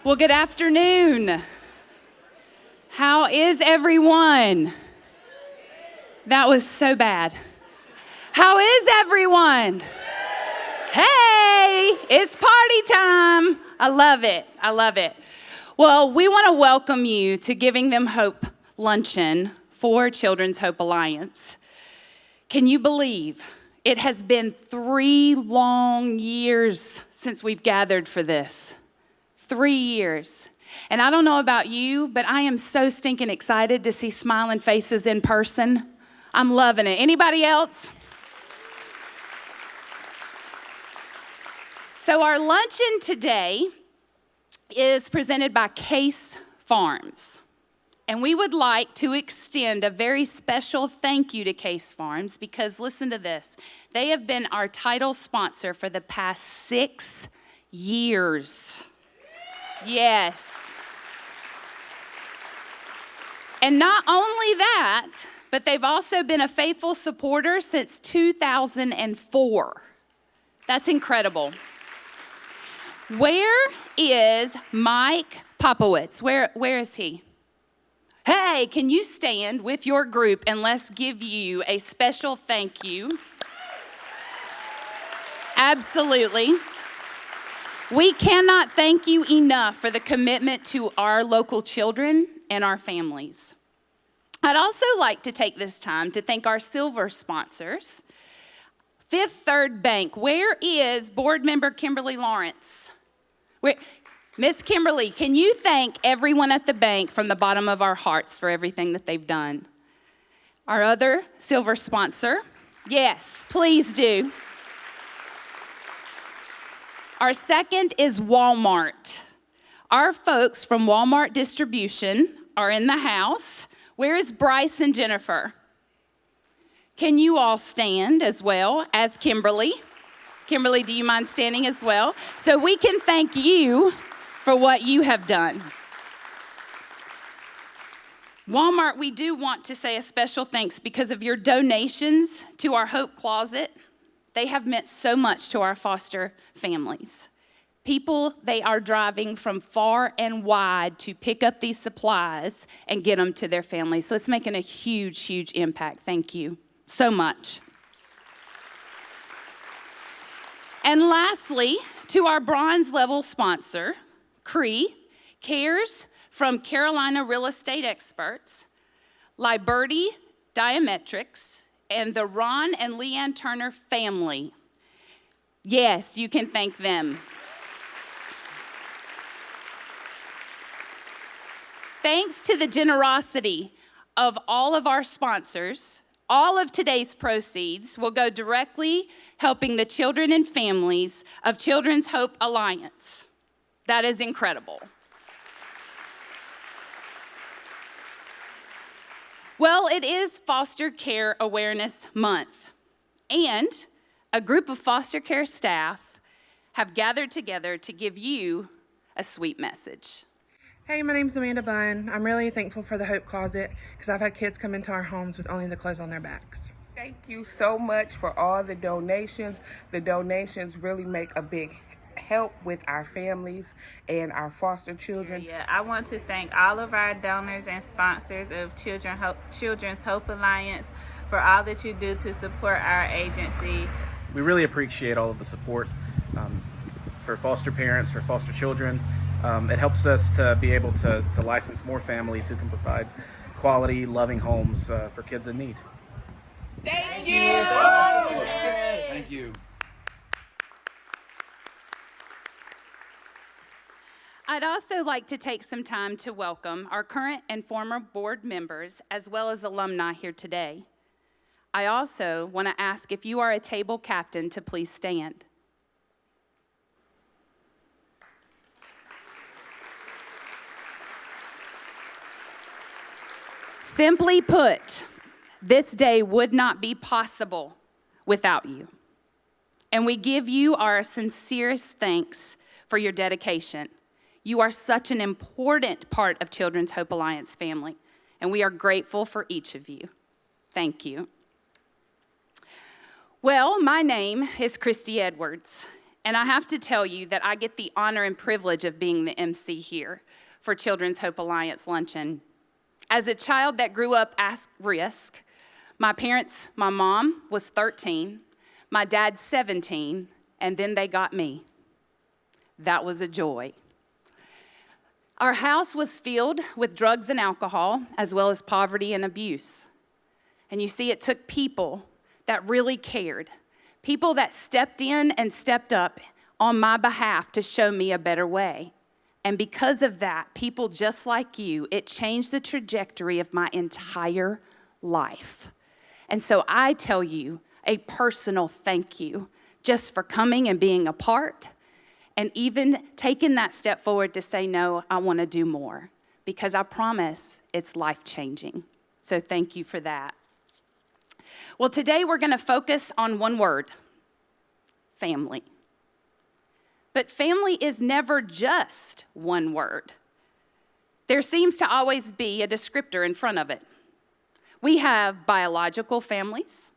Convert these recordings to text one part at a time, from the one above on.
Well, good afternoon. How is everyone? That was so bad. How is everyone? Hey, it's party time. I love it. I love it. Well, we want to welcome you to Giving Them Hope Luncheon for Children's Hope Alliance. Can you believe it has been 3 long years since we've gathered for this? 3 years. And I don't know about you, but I am so stinking excited to see smiling faces in person. I'm loving it. Anybody else? So our luncheon today is presented by Case Farms. And we would like to extend a very special thank you to Case Farms because listen to this. They have been our title sponsor for the past 6 years. Yes. And not only that, but they've also been a faithful supporter since 2004. That's incredible. Where is Mike Popowitz? Where is he? Hey, can you stand with your group and let's give you a special thank you? Absolutely. We cannot thank you enough for the commitment to our local children and our families. I'd also like to take this time to thank our silver sponsors. Fifth Third Bank, where is board member Kimberly Lawrence? Miss Kimberly, can you thank everyone at the bank from the bottom of our hearts for everything that they've done? Our other silver sponsor, yes, please do. Our second is Walmart. Our folks from Walmart Distribution are in the house. Where is Bryce and Jennifer? Can you all stand as well as Kimberly? Kimberly, do you mind standing as well? So we can thank you for what you have done. Walmart, we do want to say a special thanks because of your donations to our Hope Closet. They have meant so much to our foster families. People, they are driving from far and wide to pick up these supplies and get them to their families. So it's making a huge, huge impact. Thank you so much. And lastly, to our bronze level sponsor, CRE, Cares from Carolina Real Estate Experts, Liberty Diametrics, and the Ron and Leanne Turner family. Yes, you can thank them. Thanks to the generosity of all of our sponsors, all of today's proceeds will go directly helping the children and families of Children's Hope Alliance. That is incredible. Well, it is Foster Care Awareness Month, and a group of foster care staff have gathered together to give you a sweet message. Hey, my name's Amanda Bunn. I'm really thankful for the Hope Closet because I've had kids come into our homes with only the clothes on their backs. Thank you so much for all the donations. The donations really make a big help with our families and our foster children. Yeah, I want to thank all of our donors and sponsors of Children's Hope Alliance for all that you do to support our agency. We really appreciate all of the support for foster parents, for foster children. It helps us to be able to license more families who can provide quality, loving homes for kids in need. Thank you! Thank you. I'd also like to take some time to welcome our current and former board members as well as alumni here today. I also want to ask if you are a table captain to please stand. Simply put, this day would not be possible without you. And we give you our sincerest thanks for your dedication. You are such an important part of Children's Hope Alliance family, and we are grateful for each of you. Thank you. Well, my name is Christy Edwards, And I have to tell you that I get the honor and privilege of being the MC here for Children's Hope Alliance Luncheon. As a child that grew up at risk, my mom was 13, my dad 17, and then they got me. That was a joy. Our house was filled with drugs and alcohol, as well as poverty and abuse. And you see, it took people that really cared, people that stepped in and stepped up on my behalf to show me a better way. And because of that, people just like you, it changed the trajectory of my entire life. And so I tell you a personal thank you just for coming and being a part, and even taking that step forward to say, no, I want to do more, because I promise it's life-changing. So thank you for that. Well, today we're going to focus on one word: family. But family is never just one word. There seems to always be a descriptor in front of it. We have biological families,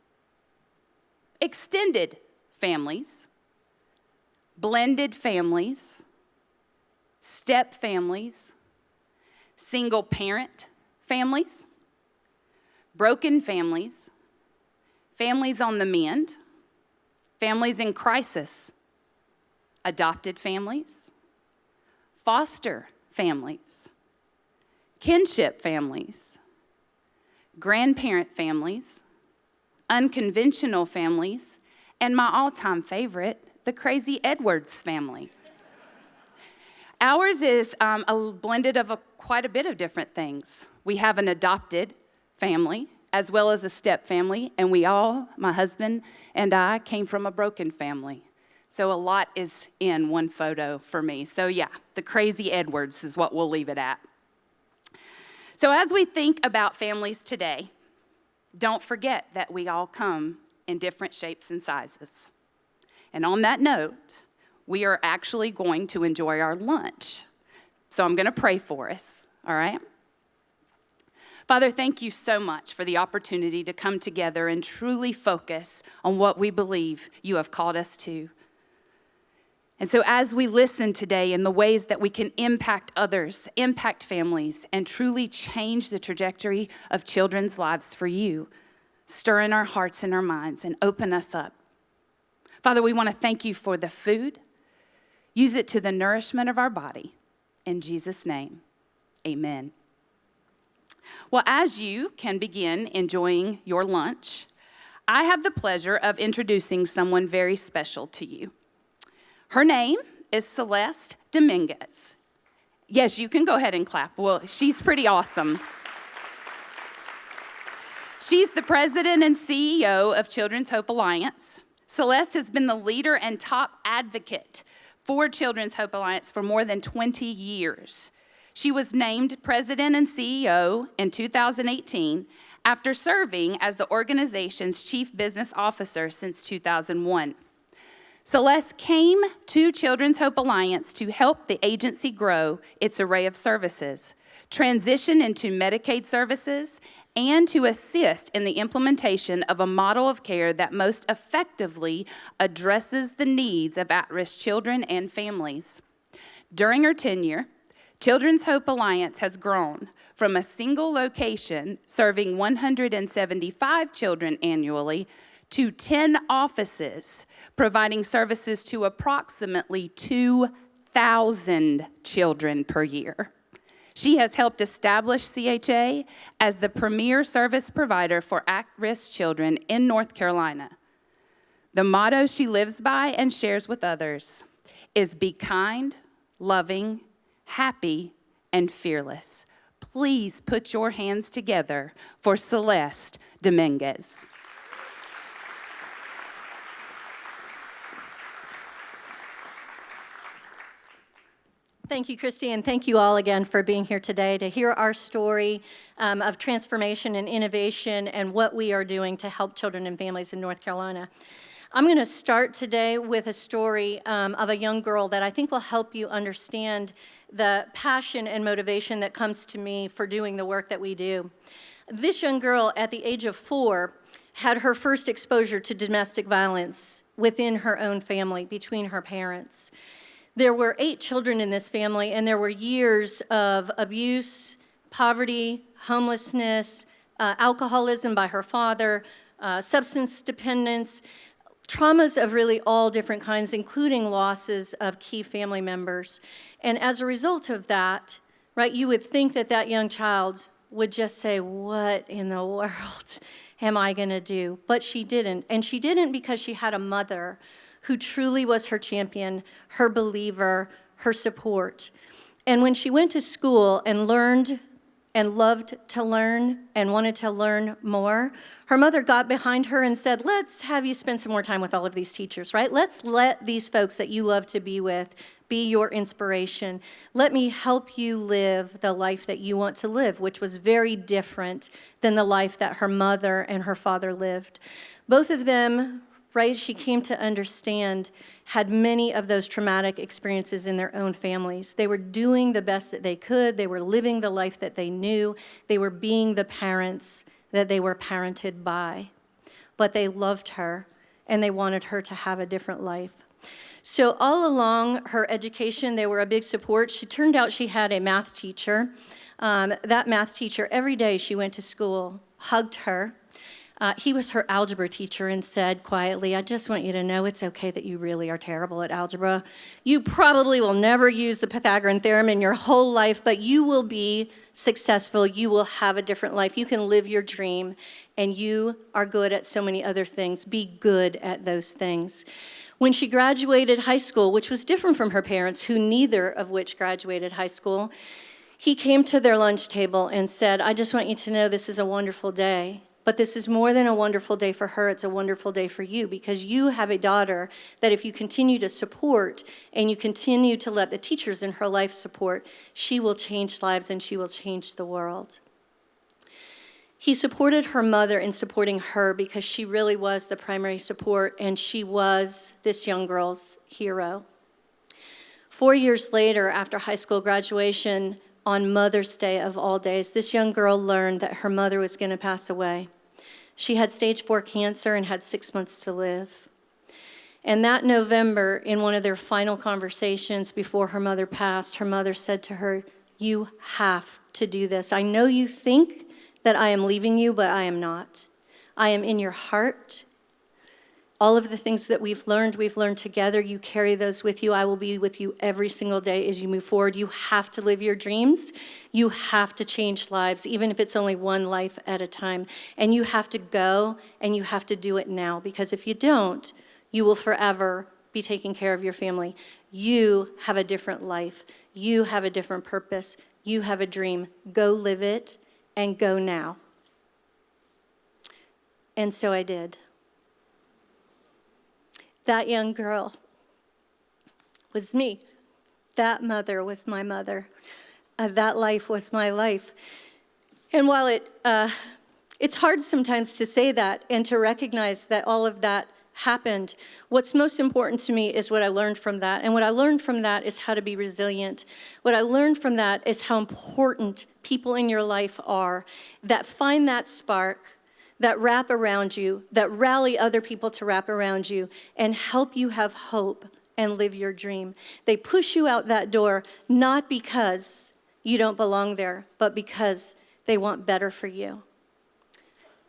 extended families, blended families, step families, single parent families, broken families, families on the mend, families in crisis, adopted families, foster families, kinship families, grandparent families, unconventional families, and my all-time favorite, the Crazy Edwards family. Ours is a blended of quite a bit of different things. We have an adopted family as well as a step family, and my husband and I, came from a broken family. So a lot is in one photo for me. So yeah, the Crazy Edwards is what we'll leave it at. So as we think about families today, don't forget that we all come in different shapes and sizes. And on that note, we are actually going to enjoy our lunch. So I'm going to pray for us, all right? Father, thank you so much for the opportunity to come together and truly focus on what we believe you have called us to. And so as we listen today in the ways that we can impact others, impact families, and truly change the trajectory of children's lives for you, stir in our hearts and our minds and open us up. Father, we want to thank you for the food. Use it to the nourishment of our body. In Jesus' name, amen. Well, as you can begin enjoying your lunch, I have the pleasure of introducing someone very special to you. Her name is Celeste Dominguez. Yes, you can go ahead and clap. Well, she's pretty awesome. She's the president and CEO of Children's Hope Alliance. Celeste has been the leader and top advocate for Children's Hope Alliance for more than 20 years. She was named president and CEO in 2018 after serving as the organization's chief business officer since 2001. Celeste came to Children's Hope Alliance to help the agency grow its array of services, transition into Medicaid services, and to assist in the implementation of a model of care that most effectively addresses the needs of at-risk children and families. During her tenure, Children's Hope Alliance has grown from a single location serving 175 children annually to 10 offices, providing services to approximately 2,000 children per year. She has helped establish CHA as the premier service provider for at-risk children in North Carolina. The motto she lives by and shares with others is be kind, loving, happy, and fearless. Please put your hands together for Celeste Dominguez. Thank you, Christy, and thank you all again for being here today to hear our story of transformation and innovation and what we are doing to help children and families in North Carolina. I'm going to start today with a story of a young girl that I think will help you understand the passion and motivation that comes to me for doing the work that we do. This young girl, at the age of 4, had her first exposure to domestic violence within her own family, between her parents. There were 8 children in this family, and there were years of abuse, poverty, homelessness, alcoholism by her father, substance dependence, traumas of really all different kinds, including losses of key family members. And as a result of that, right, you would think that that young child would just say, what in the world am I going to do? But she didn't. And she didn't because she had a mother who truly was her champion, her believer, her support. And when she went to school and learned and loved to learn and wanted to learn more, her mother got behind her and said, let's have you spend some more time with all of these teachers, right? Let's let these folks that you love to be with be your inspiration. Let me help you live the life that you want to live, which was very different than the life that her mother and her father lived. Both of them, right, she came to understand, had many of those traumatic experiences in their own families. They were doing the best that they could. They were living the life that they knew. They were being the parents that they were parented by. But they loved her, and they wanted her to have a different life. So all along her education, they were a big support. She turned out she had a math teacher. That math teacher, every day she went to school, hugged her. He was her algebra teacher and said quietly, I just want you to know it's okay that you really are terrible at algebra. You probably will never use the Pythagorean theorem in your whole life, but you will be successful. You will have a different life. You can live your dream, and you are good at so many other things. Be good at those things. When she graduated high school, which was different from her parents, who neither of which graduated high school, he came to their lunch table and said, I just want you to know this is a wonderful day. But this is more than a wonderful day for her. It's a wonderful day for you because you have a daughter that if you continue to support and you continue to let the teachers in her life support, she will change lives and she will change the world. He supported her mother in supporting her because she really was the primary support and she was this young girl's hero. 4 years later, after high school graduation, on Mother's Day of all days, this young girl learned that her mother was going to pass away. She had stage 4 cancer and had 6 months to live. And that November, in one of their final conversations before her mother passed, her mother said to her, you have to do this. I know you think that I am leaving you, but I am not. I am in your heart. All of the things that we've learned together. You carry those with you. I will be with you every single day as you move forward. You have to live your dreams. You have to change lives, even if it's only one life at a time. And you have to go and you have to do it now, because if you don't, you will forever be taking care of your family. You have a different life. You have a different purpose. You have a dream. Go live it and go now. And so I did. That young girl was me. That mother was my mother. That life was my life. And while it's hard sometimes to say that and to recognize that all of that happened, what's most important to me is what I learned from that. And what I learned from that is how to be resilient. What I learned from that is how important people in your life are that find that spark, that wrap around you, that rally other people to wrap around you and help you have hope and live your dream. They push you out that door not because you don't belong there, but because they want better for you.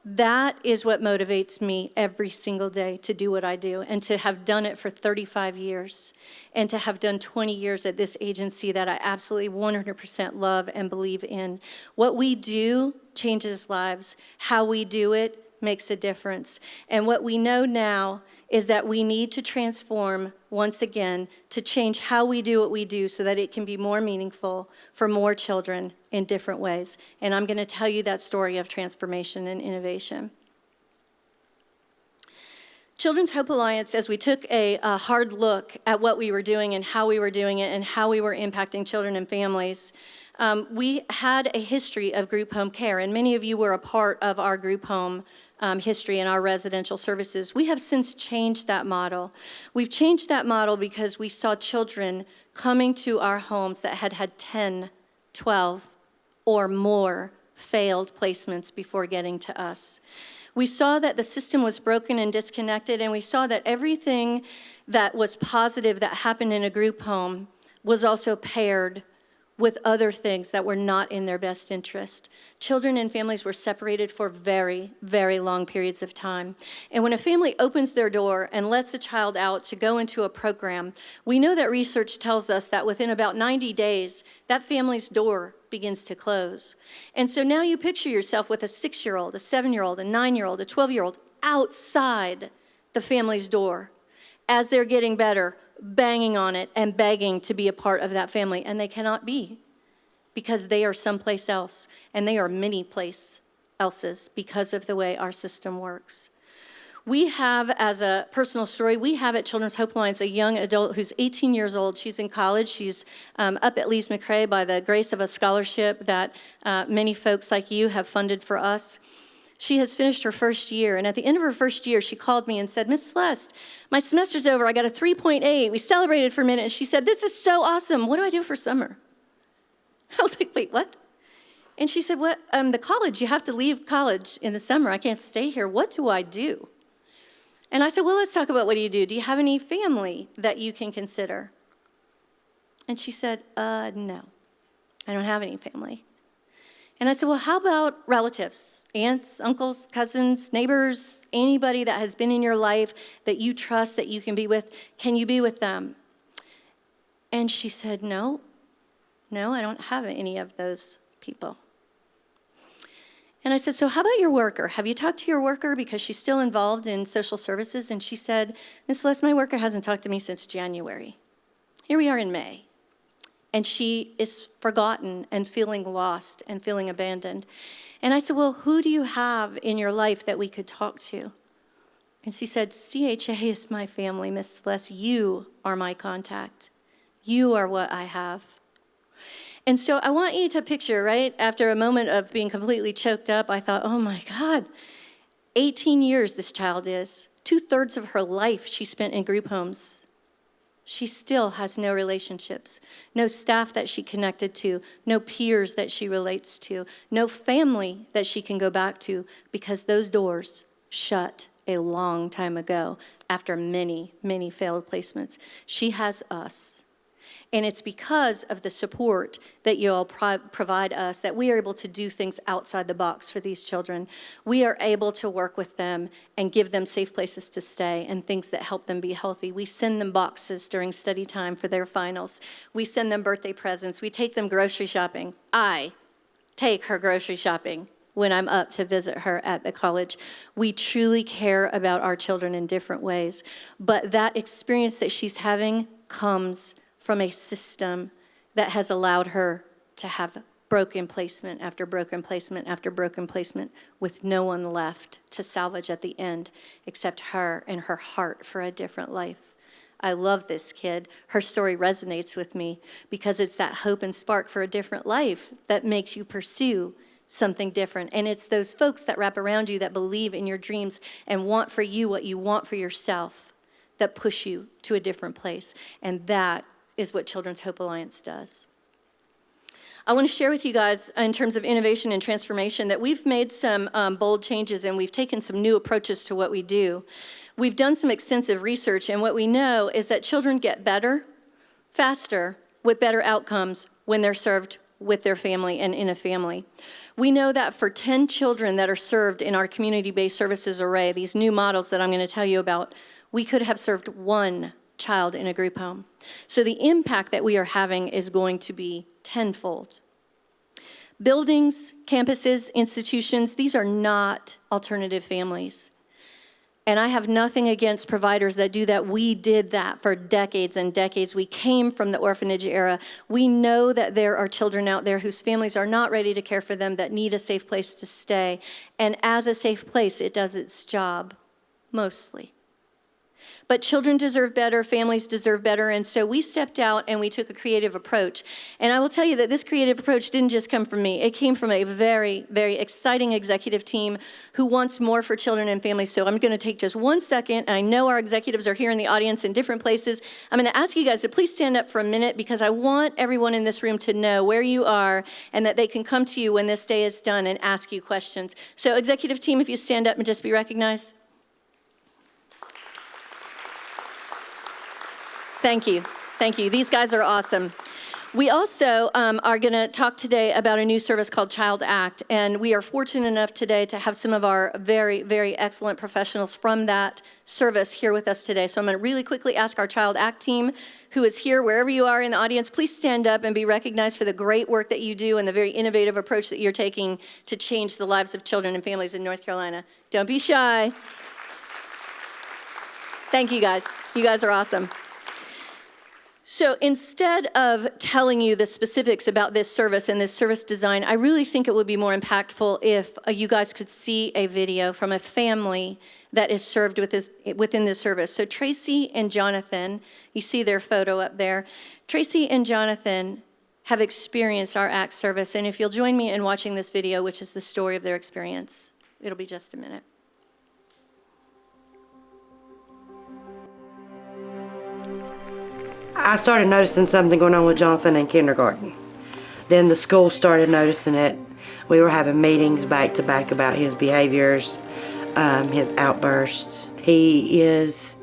That is what motivates me every single day to do what I do and to have done it for 35 years and to have done 20 years at this agency that I absolutely 100% love and believe in. What we do changes lives. How we do it makes a difference. And what we know now is that we need to transform once again to change how we do what we do so that it can be more meaningful for more children in different ways. And I'm going to tell you that story of transformation and innovation. Children's Hope Alliance, as we took a hard look at what we were doing and how we were doing it and how we were impacting children and families, we had a history of group home care, and many of you were a part of our group home history and our residential services. We have since changed that model. We've changed that model because we saw children coming to our homes that had had 10, 12, or more failed placements before getting to us. We saw that the system was broken and disconnected, and we saw that everything that was positive that happened in a group home was also paired with other things that were not in their best interest. Children and families were separated for very, very long periods of time. And when a family opens their door and lets a child out to go into a program, we know that research tells us that within about 90 days, that family's door begins to close. And so now you picture yourself with a 6-year-old, a 7-year-old, a 9-year-old, a 12-year-old outside the family's door as they're getting better, banging on it and begging to be a part of that family. And they cannot be, because they are someplace else, and they are many place else's because of the way our system works. We have, as a personal story, we have at Children's Hope Alliance a young adult who's 18 years old. She's in college. She's up at Lees McRae by the grace of a scholarship that many folks like you have funded for us. She has finished her first year, and at the end of her first year, she called me and said, Miss Celeste, my semester's over. I got a 3.8. We celebrated for a minute, and she said, this is so awesome. What do I do for summer? I was like, wait, what? And she said, what? The college, you have to leave college in the summer. I can't stay here. What do I do? And I said, well, let's talk about what do you do. Do you have any family that you can consider? And she said, no, I don't have any family. And I said, well, how about relatives, aunts, uncles, cousins, neighbors, anybody that has been in your life that you trust, that you can be with? Can you be with them? And she said, no, I don't have any of those people. And I said, so how about your worker? Have you talked to your worker? Because she's still involved in social services. And she said, Miss Celeste, my worker hasn't talked to me since January. Here we are in May. And she is forgotten and feeling lost and feeling abandoned. And I said, well, who do you have in your life that we could talk to? And she said, CHA is my family, Miss Celeste. You are my contact. You are what I have. And so I want you to picture, right, after a moment of being completely choked up, I thought, oh my God, 18 years this child is. 2/3 of her life she spent in group homes. She still has no relationships, no staff that she connected to, no peers that she relates to, no family that she can go back to, because those doors shut a long time ago after many, many failed placements. She has us. And it's because of the support that you all provide us that we are able to do things outside the box for these children. We are able to work with them and give them safe places to stay and things that help them be healthy. We send them boxes during study time for their finals. We send them birthday presents. We take them grocery shopping. I take her grocery shopping when I'm up to visit her at the college. We truly care about our children in different ways. But that experience that she's having comes from a system that has allowed her to have broken placement after broken placement after broken placement with no one left to salvage at the end except her and her heart for a different life. I love this kid. Her story resonates with me because it's that hope and spark for a different life that makes you pursue something different. And it's those folks that wrap around you that believe in your dreams and want for you what you want for yourself that push you to a different place. And that is what Children's Hope Alliance does. I want to share with you guys, in terms of innovation and transformation, that we've made some bold changes and we've taken some new approaches to what we do. We've done some extensive research, and what we know is that children get better, faster, with better outcomes when they're served with their family and in a family. We know that for 10 children that are served in our community-based services array, these new models that I'm going to tell you about, we could have served one child in a group home. So the impact that we are having is going to be tenfold. Buildings, campuses, institutions, these are not alternative families. And I have nothing against providers that do that. We did that for decades and decades. We came from the orphanage era. We know that there are children out there whose families are not ready to care for them, that need a safe place to stay. And as a safe place, it does its job, mostly. But children deserve better, families deserve better, and so we stepped out and we took a creative approach. And I will tell you that this creative approach didn't just come from me. It came from a very, very exciting executive team who wants more for children and families. So I'm going to take just 1 second. I know our executives are here in the audience in different places. I'm going to ask you guys to please stand up for a minute because I want everyone in this room to know where you are and that they can come to you when this day is done and ask you questions. So executive team, if you stand up and just be recognized. Thank you. Thank you. These guys are awesome. We also are going to talk today about a new service called Child Act, and we are fortunate enough today to have some of our very, very excellent professionals from that service here with us today. So I'm going to really quickly ask our Child Act team, who is here, wherever you are in the audience, please stand up and be recognized for the great work that you do and the very innovative approach that you're taking to change the lives of children and families in North Carolina. Don't be shy. Thank you, guys. You guys are awesome. So instead of telling you the specifics about this service and this service design, I really think it would be more impactful if you guys could see a video from a family that is served within this service. So Tracy and Jonathan, you see their photo up there. Tracy and Jonathan have experienced our ACT service, and if you'll join me in watching this video, which is the story of their experience, it'll be just a minute. I started noticing something going on with Jonathan in kindergarten. Then the school started noticing it. We were having meetings back to back about his behaviors, his outbursts. He is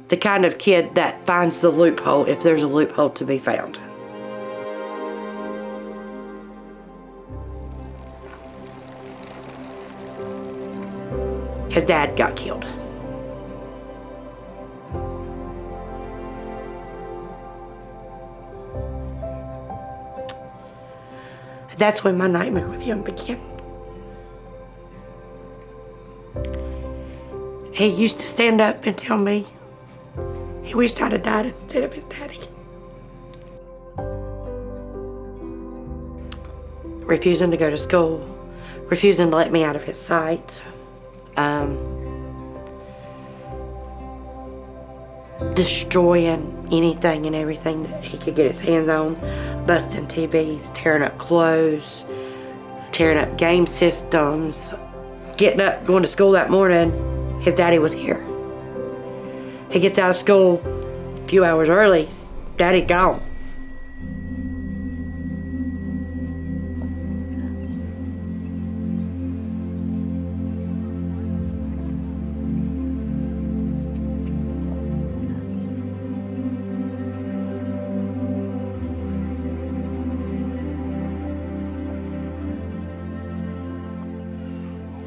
the kind of kid that finds the loophole if there's a loophole to be found. His dad got killed. That's when my nightmare with him began. He used to stand up and tell me he wished I'd have died instead of his daddy. Refusing to go to school, refusing to let me out of his sight. Destroying anything and everything that he could get his hands on, busting TVs, tearing up clothes, tearing up game systems. Getting up, going to school that morning, his daddy was here. He gets out of school a few hours early, daddy's gone.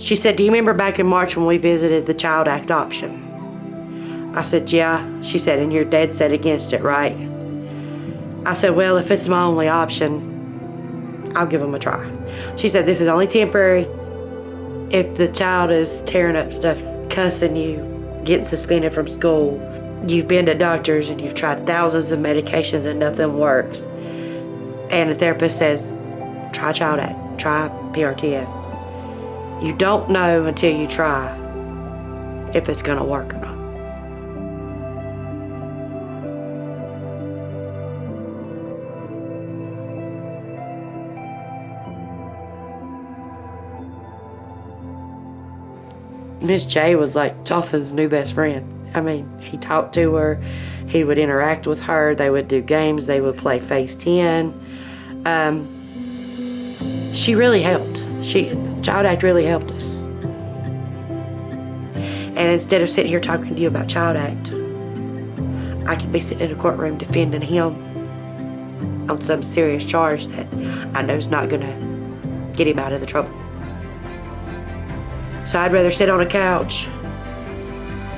She said, "Do you remember back in March when we visited the Child Act option?" I said, "Yeah." She said, "And your dad said against it, right?" I said, "Well, if it's my only option, I'll give them a try." She said, "This is only temporary. If the child is tearing up stuff, cussing you, getting suspended from school, you've been to doctors and you've tried thousands of medications and nothing works, and the therapist says, try Child Act, try PRTF. You don't know until you try if it's going to work or not." Miss J was like Jonathan's new best friend. I mean, he talked to her, he would interact with her, they would do games, they would play Phase 10. She really helped. Child Act really helped us. And instead of sitting here talking to you about Child Act, I could be sitting in a courtroom defending him on some serious charge that I know is not going to get him out of the trouble. So I'd rather sit on a couch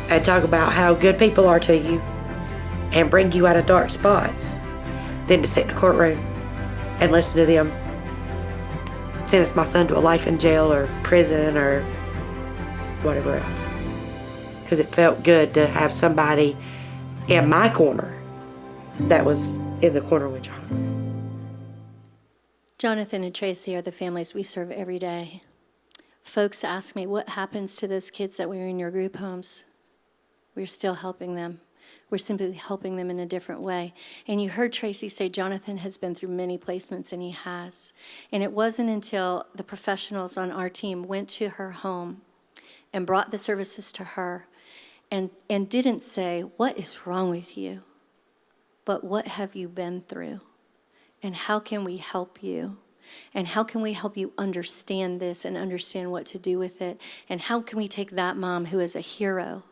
and talk about how good people are to you and bring you out of dark spots than to sit in a courtroom and listen to them sentence my son to a life in jail or prison or whatever else. Because it felt good to have somebody in my corner that was in the corner with Jonathan. Jonathan and Tracy are the families we serve every day. Folks ask me, what happens to those kids that were in your group homes? We're still helping them. We're simply helping them in a different way. And you heard Tracy say Jonathan has been through many placements, and he has. And it wasn't until the professionals on our team went to her home and brought the services to her and didn't say, "What is wrong with you?" but "What have you been through? And how can we help you? And how can we help you understand this and understand what to do with it? And how can we take that mom who is a hero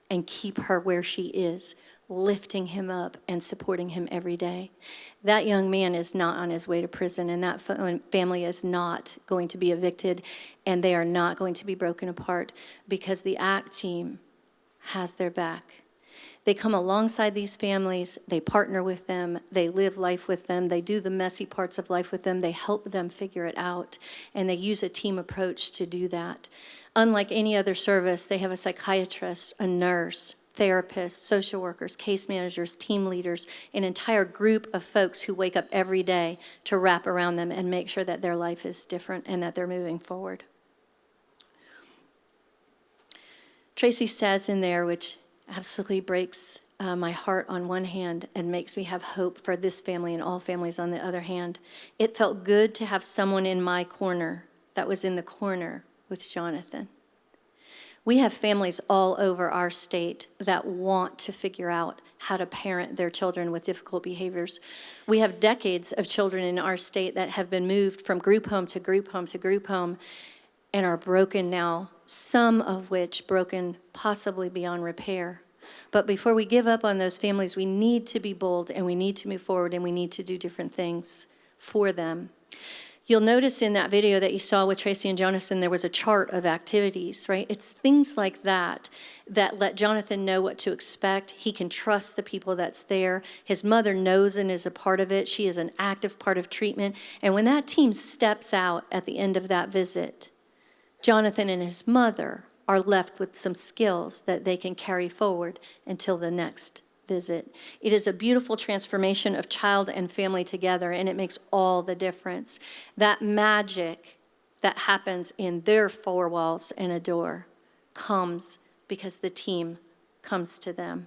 and keep her where she is, lifting him up and supporting him every day?" That young man is not on his way to prison, and that family is not going to be evicted, and they are not going to be broken apart because the ACT team has their back. They come alongside these families, they partner with them, they live life with them, they do the messy parts of life with them, they help them figure it out, and they use a team approach to do that. Unlike any other service, they have a psychiatrist, a nurse, therapists, social workers, case managers, team leaders, an entire group of folks who wake up every day to wrap around them and make sure that their life is different and that they're moving forward. Tracy says in there, which absolutely breaks my heart on one hand and makes me have hope for this family and all families on the other hand, "It felt good to have someone in my corner that was in the corner with Jonathan." We have families all over our state that want to figure out how to parent their children with difficult behaviors. We have decades of children in our state that have been moved from group home to group home to group home and are broken now, some of which broken possibly beyond repair. But before we give up on those families, we need to be bold and we need to move forward and we need to do different things for them. You'll notice in that video that you saw with Tracy and Jonathan, there was a chart of activities, right? It's things like that that let Jonathan know what to expect. He can trust the people that's there. His mother knows and is a part of it. She is an active part of treatment. And when that team steps out at the end of that visit, Jonathan and his mother are left with some skills that they can carry forward until the next visit. It is a beautiful transformation of child and family together, and it makes all the difference. That magic that happens in their four walls and a door comes because the team comes to them.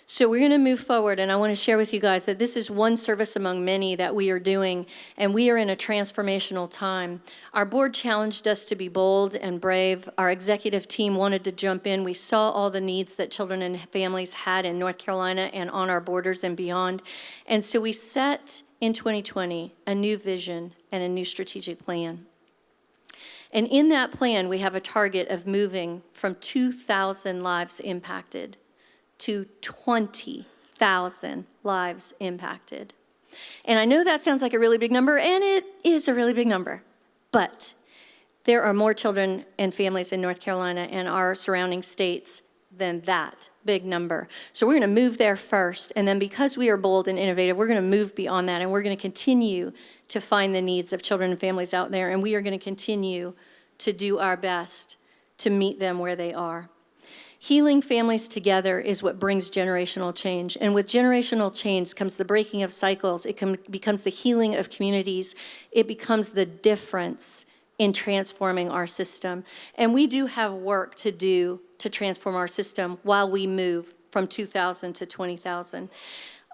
So we're going to move forward, and I want to share with you guys that this is one service among many that we are doing, and we are in a transformational time. Our board challenged us to be bold and brave. Our executive team wanted to jump in. We saw all the needs that children and families had in North Carolina and on our borders and beyond. And so we set in 2020 a new vision and a new strategic plan. And in that plan, we have a target of moving from 2,000 lives impacted to 20,000 lives impacted. And I know that sounds like a really big number, and it is a really big number. But there are more children and families in North Carolina and our surrounding states than that big number. So we're going to move there first, and then because we are bold and innovative, we're going to move beyond that, and we're going to continue to find the needs of children and families out there, and we are going to continue to do our best to meet them where they are. Healing families together is what brings generational change. And with generational change comes the breaking of cycles. It becomes the healing of communities. It becomes the difference in transforming our system. And we do have work to do to transform our system while we move from 2,000 to 20,000.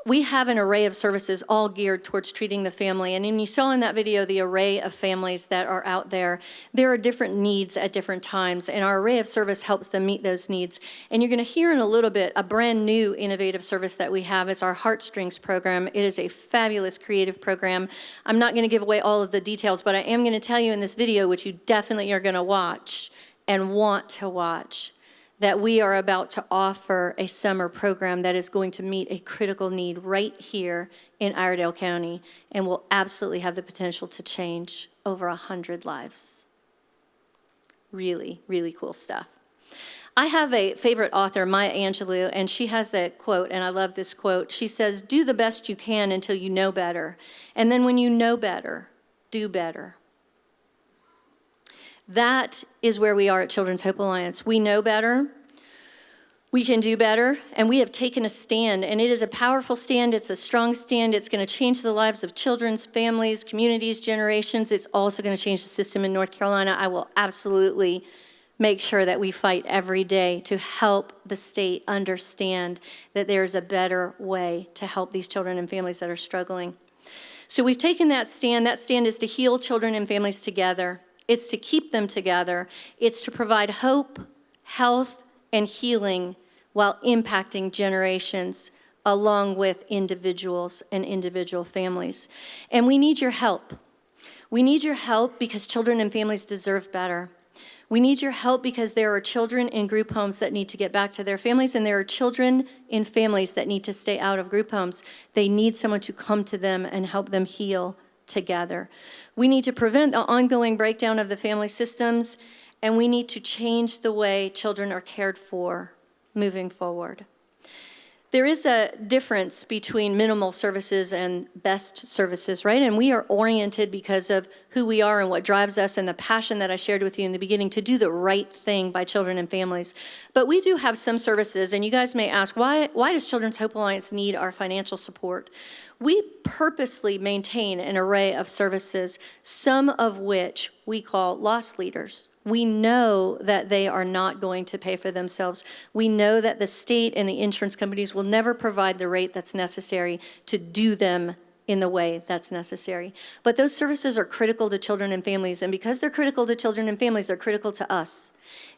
We have an array of services all geared towards treating the family. And you saw in that video the array of families that are out there. There are different needs at different times, and our array of service helps them meet those needs. And you're going to hear in a little bit a brand new innovative service that we have. It's our Heartstrings program. It is a fabulous creative program. I'm not going to give away all of the details, but I am going to tell you in this video, which you definitely are going to watch and want to watch, that we are about to offer a summer program that is going to meet a critical need right here in Iredell County and will absolutely have the potential to change over 100 lives. Really, really cool stuff. I have a favorite author, Maya Angelou, and she has a quote, and I love this quote. She says, "Do the best you can until you know better. And then when you know better, do better." That is where we are at Children's Hope Alliance. We know better, we can do better, and we have taken a stand, and it is a powerful stand, it's a strong stand, it's going to change the lives of children's families, communities, generations. It's also going to change the system in North Carolina. I will absolutely make sure that we fight every day to help the state understand that there's a better way to help these children and families that are struggling. So we've taken that stand. That stand is to heal children and families together. It's to keep them together. It's to provide hope, health, and healing while impacting generations along with individuals and individual families. And we need your help. We need your help because children and families deserve better. We need your help because there are children in group homes that need to get back to their families, and there are children in families that need to stay out of group homes. They need someone to come to them and help them heal together. We need to prevent the ongoing breakdown of the family systems, and we need to change the way children are cared for moving forward. There is a difference between minimal services and best services, right? And we are oriented because of who we are and what drives us and the passion that I shared with you in the beginning to do the right thing by children and families. But we do have some services, and you guys may ask, why does Children's Hope Alliance need our financial support? We purposely maintain an array of services, some of which we call loss leaders. We know that they are not going to pay for themselves. We know that the state and the insurance companies will never provide the rate that's necessary to do them in the way that's necessary. But those services are critical to children and families, and because they're critical to children and families, they're critical to us.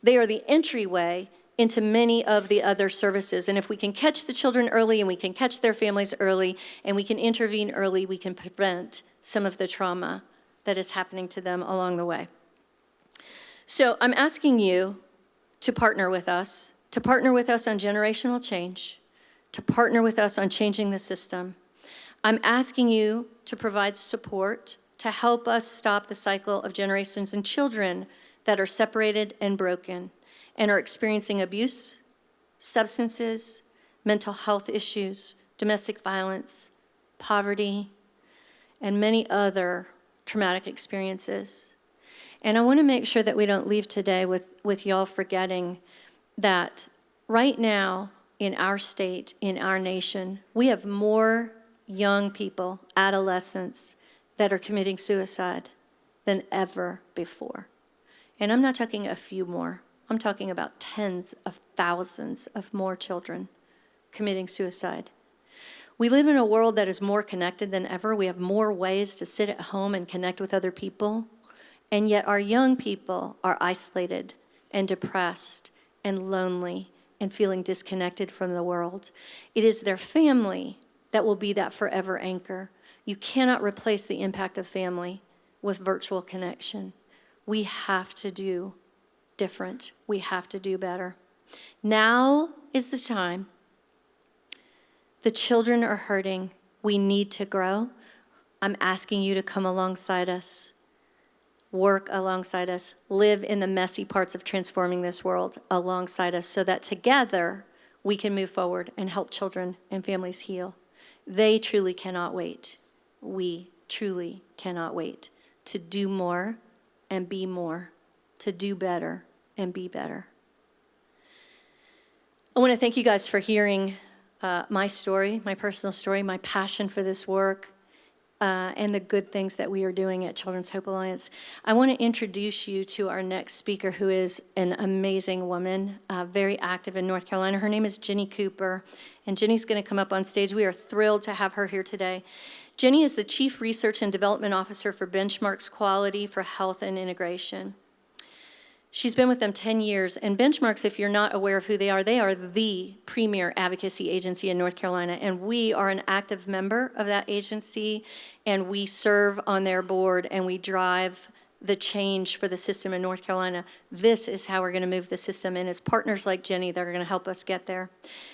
They are the entryway into many of the other services. And if we can catch the children early and we can catch their families early and we can intervene early, we can prevent some of the trauma that is happening to them along the way. So I'm asking you to partner with us on generational change, to partner with us on changing the system. I'm asking you to provide support to help us stop the cycle of generations and children that are separated and broken and are experiencing abuse, substances, mental health issues, domestic violence, poverty, and many other traumatic experiences. And I want to make sure that we don't leave today with y'all forgetting that right now in our state, in our nation, we have more young people, adolescents, that are committing suicide than ever before. And I'm not talking a few more. I'm talking about tens of thousands of more children committing suicide. We live in a world that is more connected than ever. We have more ways to sit at home and connect with other people. And yet our young people are isolated and depressed and lonely and feeling disconnected from the world. It is their family that will be that forever anchor. You cannot replace the impact of family with virtual connection. We have to do different. We have to do better. Now is the time. The children are hurting. We need to grow. I'm asking you to come alongside us. Work alongside us, live in the messy parts of transforming this world alongside us so that together we can move forward and help children and families heal. They truly cannot wait. We truly cannot wait to do more and be more, to do better and be better. I want to thank you guys for hearing my story, my personal story, my passion for this work, and the good things that we are doing at Children's Hope Alliance. I want to introduce you to our next speaker, who is an amazing woman, very active in North Carolina. Her name is Jenny Cooper, and Jenny's going to come up on stage. We are thrilled to have her here today. Jenny is the Chief Research and Development Officer for Benchmarks Quality for Health and Integration. She's been with them 10 years, and Benchmarks, if you're not aware of who they are the premier advocacy agency in North Carolina, and we are an active member of that agency, and we serve on their board, and we drive the change for the system in North Carolina. This is how we're going to move the system, and it's partners like Jenny that are going to help us get there.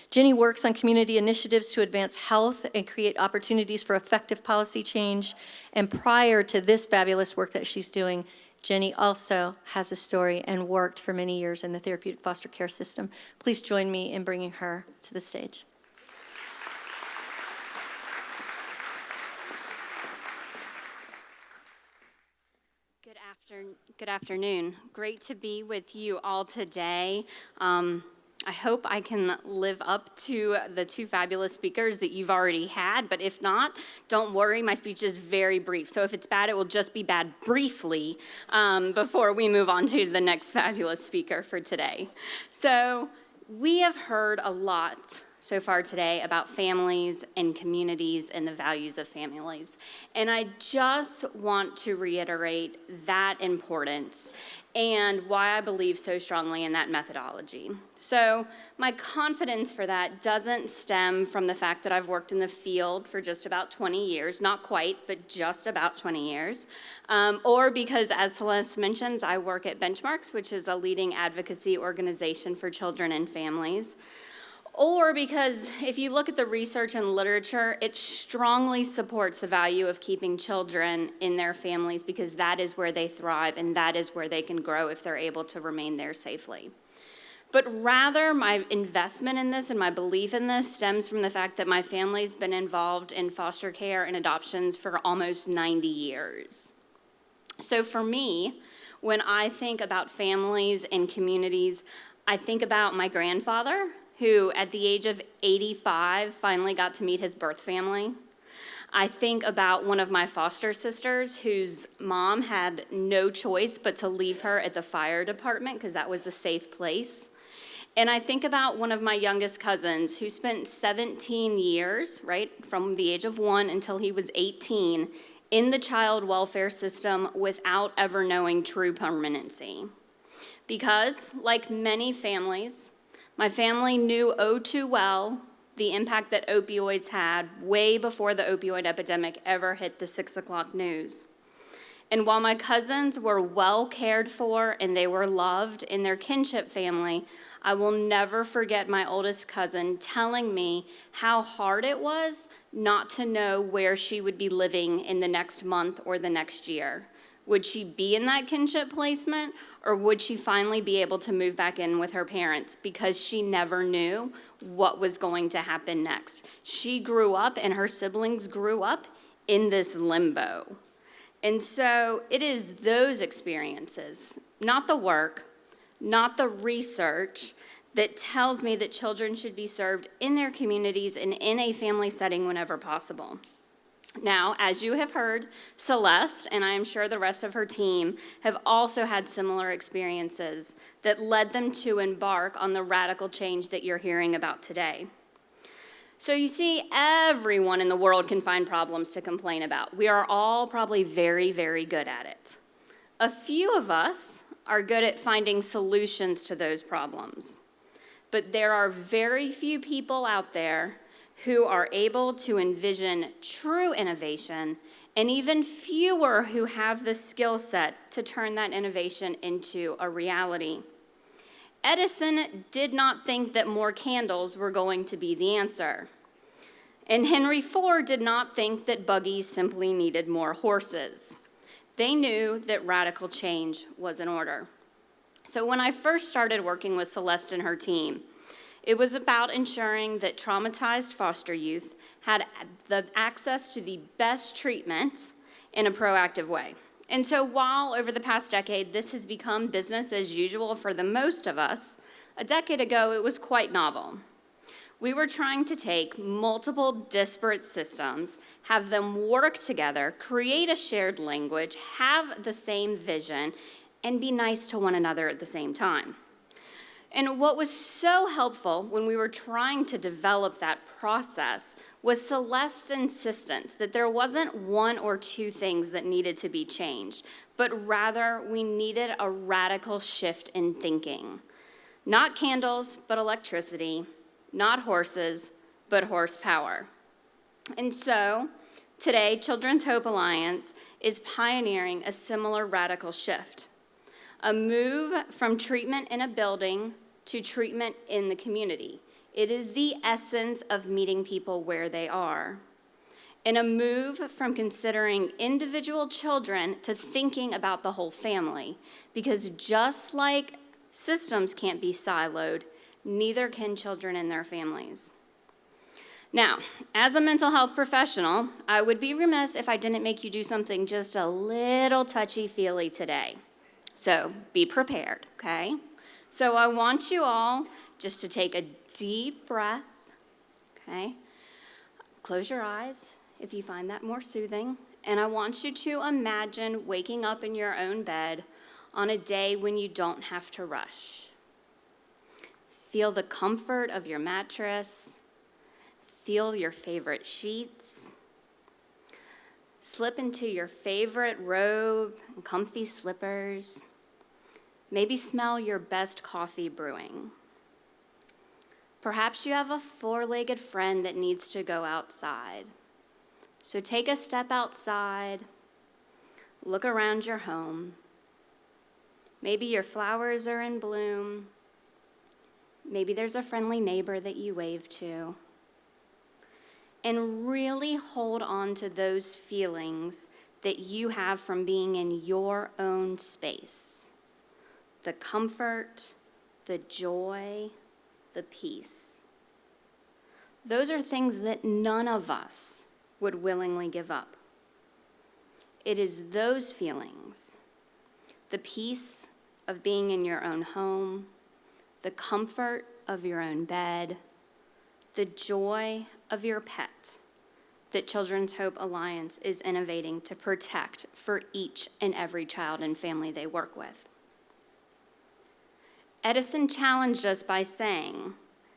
Jenny works on community initiatives to advance health and create opportunities for effective policy change, and prior to this fabulous work that she's doing, Jenny also has a story and worked for many years in the therapeutic foster care system. Please join me in bringing her to the stage. Good afternoon. Great to be with you all today. I hope I can live up to the two fabulous speakers that you've already had, but if not, don't worry, my speech is very brief. So if it's bad, it will just be bad briefly before we move on to the next fabulous speaker for today. So we have heard a lot so far today about families and communities and the values of families. And I just want to reiterate that importance and why I believe so strongly in that methodology. So my confidence for that doesn't stem from the fact that I've worked in the field for just about 20 years, not quite, but just about 20 years, or because, as Celeste mentions, I work at Benchmarks, which is a leading advocacy organization for children and families, or because if you look at the research and literature, it strongly supports the value of keeping children in their families because that is where they thrive and that is where they can grow if they're able to remain there safely. But rather, my investment in this and my belief in this stems from the fact that my family's been involved in foster care and adoptions for almost 90 years. So for me, when I think about families and communities, I think about my grandfather, who at the age of 85 finally got to meet his birth family. I think about one of my foster sisters whose mom had no choice but to leave her at the fire department because that was a safe place. And I think about one of my youngest cousins who spent 17 years, right, from the age of 1 until he was 18, in the child welfare system without ever knowing true permanency. Because, like many families, my family knew oh too well the impact that opioids had way before the opioid epidemic ever hit the 6 o'clock news. And while my cousins were well cared for and they were loved in their kinship family, I will never forget my oldest cousin telling me how hard it was not to know where she would be living in the next month or the next year. Would she be in that kinship placement, or would she finally be able to move back in with her parents because she never knew what was going to happen next? She grew up and her siblings grew up in this limbo. And so it is those experiences, not the work, not the research, that tells me that children should be served in their communities and in a family setting whenever possible. Now, as you have heard, Celeste, and I am sure the rest of her team, have also had similar experiences that led them to embark on the radical change that you're hearing about today. So you see, everyone in the world can find problems to complain about. We are all probably very, very good at it. A few of us are good at finding solutions to those problems. But there are very few people out there who are able to envision true innovation, and even fewer who have the skill set to turn that innovation into a reality. Edison did not think that more candles were going to be the answer. And Henry Ford did not think that buggies simply needed more horses. They knew that radical change was in order. So when I first started working with Celeste and her team, it was about ensuring that traumatized foster youth had the access to the best treatment in a proactive way. And so while over the past decade this has become business as usual for the most of us, a decade ago it was quite novel. We were trying to take multiple disparate systems, have them work together, create a shared language, have the same vision, and be nice to one another at the same time. And what was so helpful when we were trying to develop that process was Celeste's insistence that there wasn't one or two things that needed to be changed, but rather we needed a radical shift in thinking. Not candles, but electricity. Not horses, but horsepower. And so today, Children's Hope Alliance is pioneering a similar radical shift. A move from treatment in a building to treatment in the community. It is the essence of meeting people where they are. And a move from considering individual children to thinking about the whole family. Because just like systems can't be siloed, neither can children and their families. Now, as a mental health professional, I would be remiss if I didn't make you do something just a little touchy-feely today. So be prepared, okay? So I want you all just to take a deep breath, okay? Close your eyes if you find that more soothing. And I want you to imagine waking up in your own bed on a day when you don't have to rush. Feel the comfort of your mattress. Feel your favorite sheets. Slip into your favorite robe and comfy slippers. Maybe smell your best coffee brewing. Perhaps you have a four-legged friend that needs to go outside. So take a step outside, look around your home. Maybe your flowers are in bloom. Maybe there's a friendly neighbor that you wave to. And really hold on to those feelings that you have from being in your own space. The comfort, the joy, the peace. Those are things that none of us would willingly give up. It is those feelings, the peace of being in your own home, the comfort of your own bed, the joy of your pet, that Children's Hope Alliance is innovating to protect for each and every child and family they work with. Edison challenged us by saying,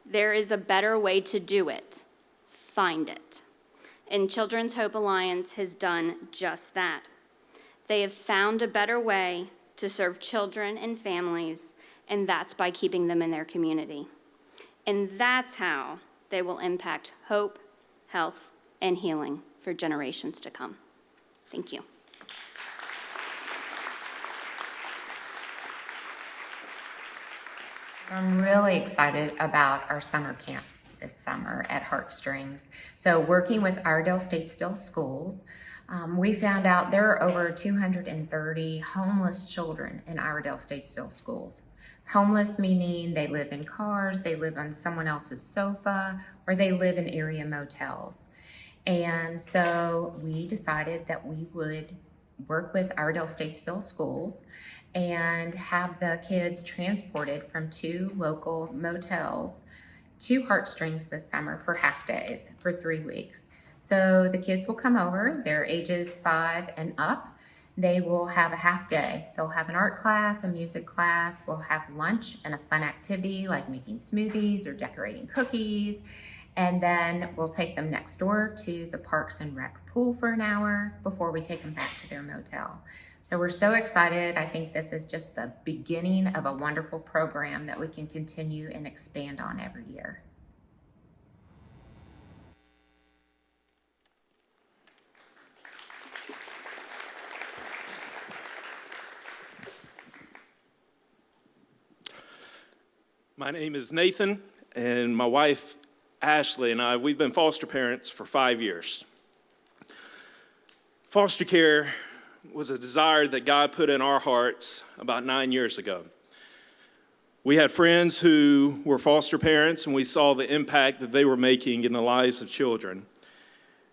there is a better way to do it. Find it. And Children's Hope Alliance has done just that. They have found a better way to serve children and families, and that's by keeping them in their community. And that's how they will impact hope, health, and healing for generations to come. Thank you. I'm really excited about our summer camps this summer at Heartstrings. So working with Iredell Statesville schools, we found out there are over 230 homeless children in Iredell Statesville schools. Homeless meaning they live in cars, they live on someone else's sofa, or they live in area motels. And so we decided that we would work with Iredell Statesville schools and have the kids transported from 2 local motels to Heartstrings this summer for half days for 3 weeks. So the kids will come over, they're ages 5 and up. They will have a half day. They'll have an art class, a music class, we'll have lunch and a fun activity like making smoothies or decorating cookies. And then we'll take them next door to the Parks and Rec pool for an hour before we take them back to their motel. So we're so excited. I think this is just the beginning of a wonderful program that we can continue and expand on every year. My name is Nathan, and my wife Ashley and I, we've been foster parents for 5 years. Foster care was a desire that God put in our hearts about 9 years ago. We had friends who were foster parents, and we saw the impact that they were making in the lives of children.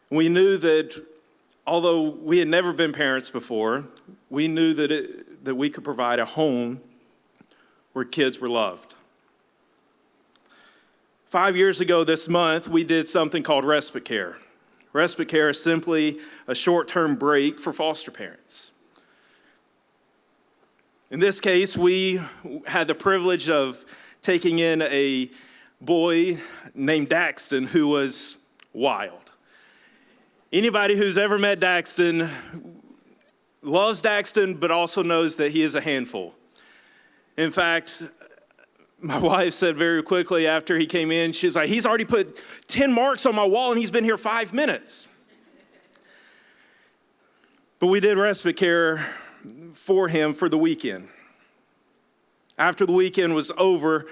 We knew that although we had never been parents before, we knew that we could provide a home where kids were loved. 5 years ago this month, we did something called respite care. Respite care is simply a short-term break for foster parents. In this case, we had the privilege of taking in a boy named Daxton who was wild. Anybody who's ever met Daxton loves Daxton, but also knows that he is a handful. In fact, my wife said very quickly after he came in, she's like, he's already put 10 marks on my wall and he's been here 5 minutes. But we did respite care for him for the weekend. After the weekend was over,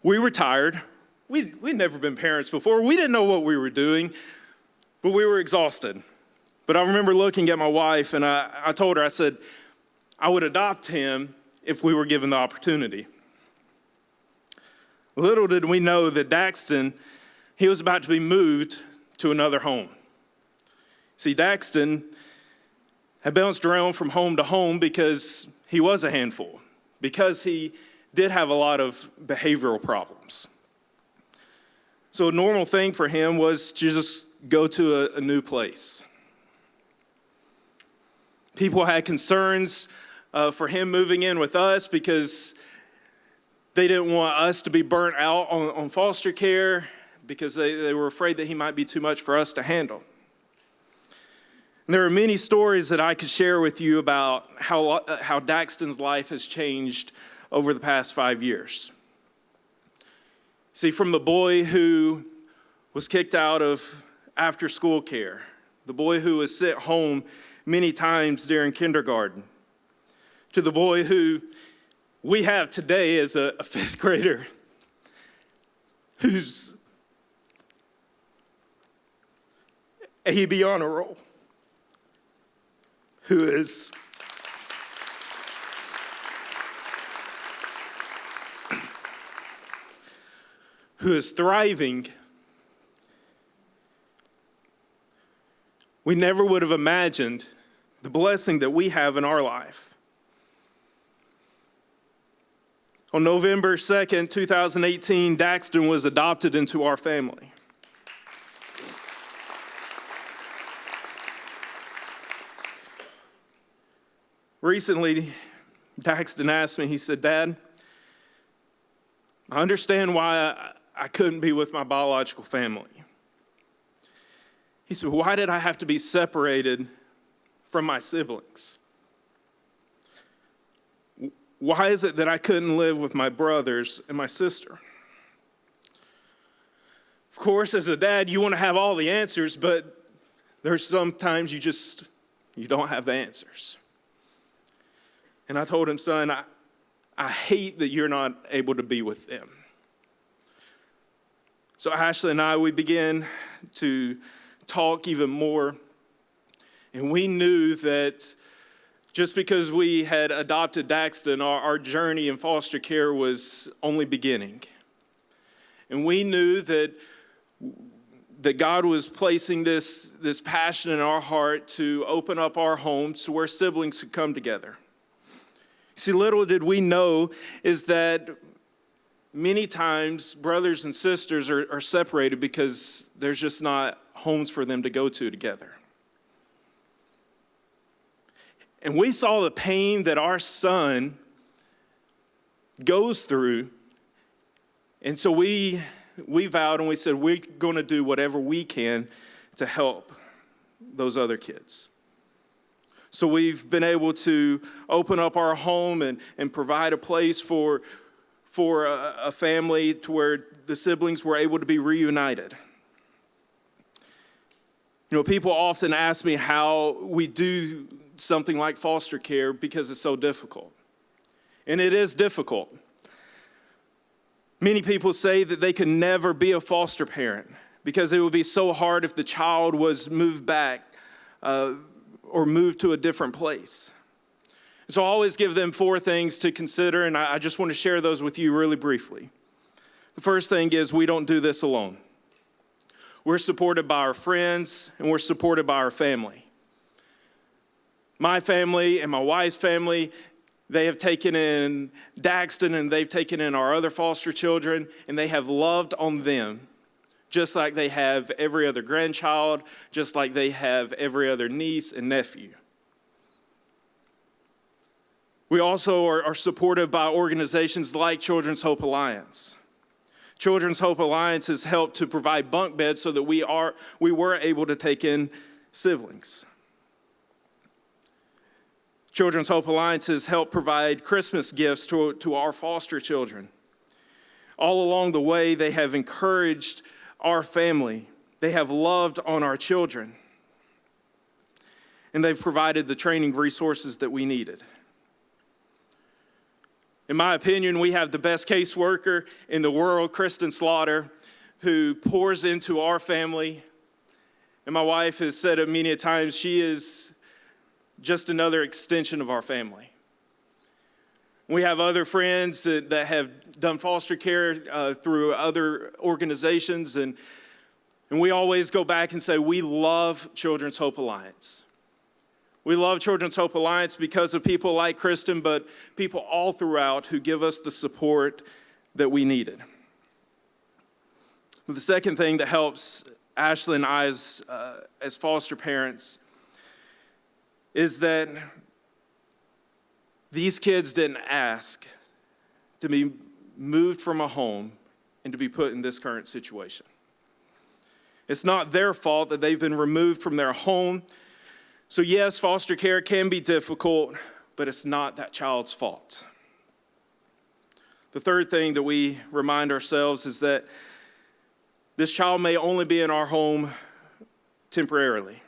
we were tired. We'd never been parents before. We didn't know what we were doing, but we were exhausted. But I remember looking at my wife and I told her, I said, I would adopt him if we were given the opportunity. Little did we know that Daxton, he was about to be moved to another home. See, Daxton had bounced around from home to home because he was a handful, because he did have a lot of behavioral problems. So a normal thing for him was to just go to a new place. People had concerns for him moving in with us because they didn't want us to be burnt out on foster care because they were afraid that he might be too much for us to handle. And there are many stories that I could share with you about how Daxton's life has changed over the past 5 years. See, from the boy who was kicked out of after-school care, the boy who was sent home many times during kindergarten, to the boy who we have today as a fifth grader who's AB honor roll, who is thriving. We never would have imagined the blessing that we have in our life. On November 2nd, 2018, Daxton was adopted into our family. Recently, Daxton asked me, he said, "Dad, I understand why I couldn't be with my biological family." He said, "Why did I have to be separated from my siblings? Why is it that I couldn't live with my brothers and my sister?" Of course, as a dad, you want to have all the answers, but there's sometimes you don't have the answers. And I told him, "Son, I hate that you're not able to be with them." So Ashley and I, we began to talk even more. And we knew that just because we had adopted Daxton, our journey in foster care was only beginning. And we knew that God was placing this passion in our heart to open up our homes to where siblings could come together. See, little did we know is that many times brothers and sisters are separated because there's just not homes for them to go to together. And we saw the pain that our son goes through. And so we vowed and we said, we're going to do whatever we can to help those other kids. So we've been able to open up our home and provide a place for a family to where the siblings were able to be reunited. You know, people often ask me how we do something like foster care because it's so difficult. And it is difficult. Many people say that they can never be a foster parent because it would be so hard if the child was moved back or moved to a different place. So I always give them 4 things to consider, and I just want to share those with you really briefly. The first thing is we don't do this alone. We're supported by our friends, and we're supported by our family. My family and my wife's family, they have taken in Daxton, and they've taken in our other foster children, and they have loved on them just like they have every other grandchild, just like they have every other niece and nephew. We also are supported by organizations like Children's Hope Alliance. Children's Hope Alliance has helped to provide bunk beds so that we were able to take in siblings. Children's Hope Alliance has helped provide Christmas gifts to our foster children. All along the way, they have encouraged our family. They have loved on our children. And they've provided the training resources that we needed. In my opinion, we have the best caseworker in the world, Kristen Slaughter, who pours into our family. And my wife has said it many times, she is just another extension of our family. We have other friends that have done foster care through other organizations, and we always go back and say, we love Children's Hope Alliance. We love Children's Hope Alliance because of people like Kristen, but people all throughout who give us the support that we needed. But the second thing that helps Ashley and I as foster parents is that these kids didn't ask to be moved from a home and to be put in this current situation. It's not their fault that they've been removed from their home. So yes, foster care can be difficult, but it's not that child's fault. The third thing that we remind ourselves is that this child may only be in our home temporarily.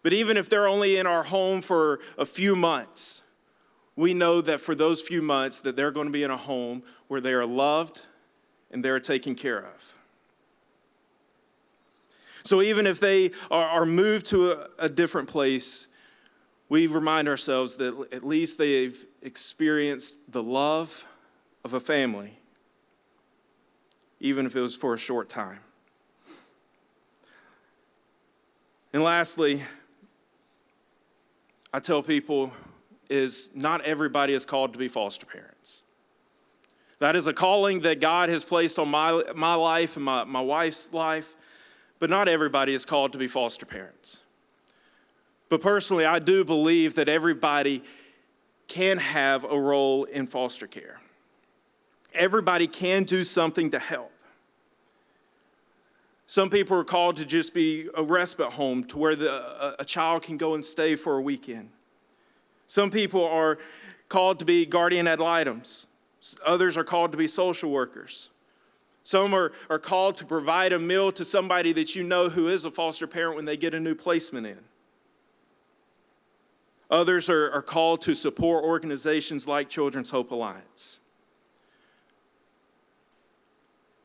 But even if they're only in our home for a few months, we know that for those few months that they're going to be in a home where they are loved and they're taken care of. So even if they are moved to a different place, we remind ourselves that at least they've experienced the love of a family, even if it was for a short time. And lastly, I tell people is not everybody is called to be foster parents. That is a calling that God has placed on my life and my wife's life, but not everybody is called to be foster parents. But personally, I do believe that everybody can have a role in foster care. Everybody can do something to help. Some people are called to just be a respite home to where a child can go and stay for a weekend. Some people are called to be guardian ad litems. Others are called to be social workers. Some are called to provide a meal to somebody that you know who is a foster parent when they get a new placement in. Others are called to support organizations like Children's Hope Alliance.